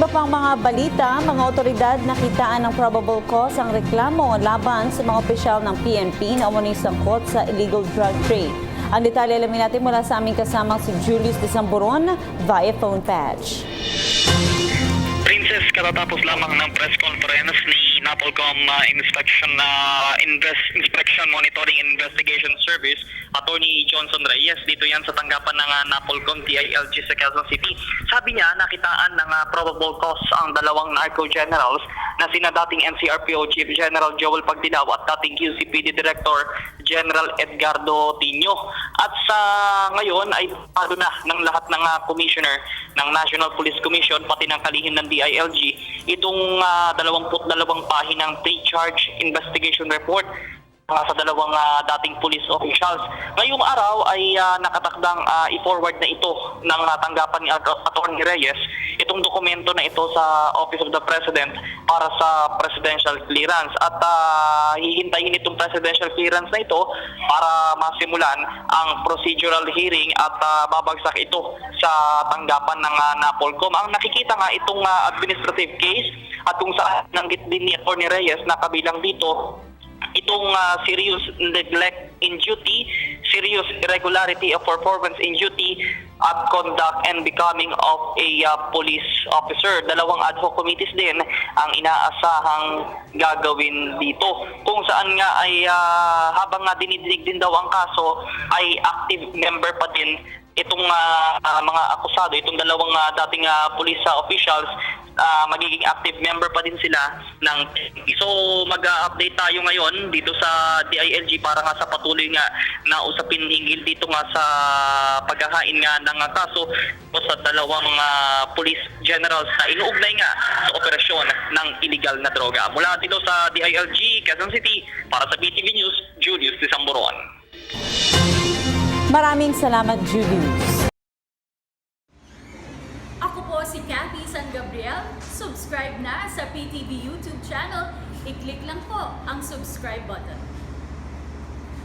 iba pang mga balita, mga otoridad nakitaan ng probable cause ang reklamo laban sa mga opisyal ng PNP na umano'y sangkot sa illegal drug trade. Ang detalye alamin natin mula sa aming kasamang si Julius Desamboron via phone patch. Princess, katatapos lamang ng press conference ni NAPOLCOM Inspection Monitoring and Investigation Service, Attorney Johnson Reyes. Dito yan sa tanggapan ng NAPOLCOM DILG sa Quezon City. Sabi niya, nakitaan ng probable cause ang dalawang narco generals na sina dating NCRPO Chief General Joel Pagdilaw at dating QCPD Director General Edgardo Tino. At sa ngayon ay pado na ng lahat ng commissioner ng National Police Commission pati ng kalihim ng DILG itong 22 pahinang pre-charge investigation report sa dalawang dating police officials. Ngayong araw ay nakatakdang i-forward na ito ng tanggapan ni Attorney Reyes itong dokumento na ito sa Office of the President para sa presidential clearance at hihintayin itong presidential clearance na ito para masimulan ang procedural hearing at babagsak ito sa tanggapan ng NAPOLCOM. Ang nakikita nga itong administrative case at kung saan nanggit din ni Attorney Reyes na kabilang dito itong serious neglect in duty, serious irregularity of performance in duty, at conduct and becoming of a police officer. Dalawang ad hoc committees din ang inaasahang gagawin dito. Kung saan nga ay habang dinidinig din daw ang kaso ay active member pa din itong mga akusado, itong dalawang dating police officials, magiging active member pa din sila ng PNP. So mag-update tayo ngayon dito sa DILG para nga sa patuloy nga na usapin hinggil dito nga sa paghahain nga ng kaso sa dalawang police generals na inuugnay nga sa operasyon ng illegal na droga. Mula dito sa DILG, Quezon City, para sa BTV News, Julius Desamboron. Maraming salamat, Julius. Ako po si Cathy San Gabriel. Subscribe na sa PTV YouTube channel. I-click lang po ang subscribe button.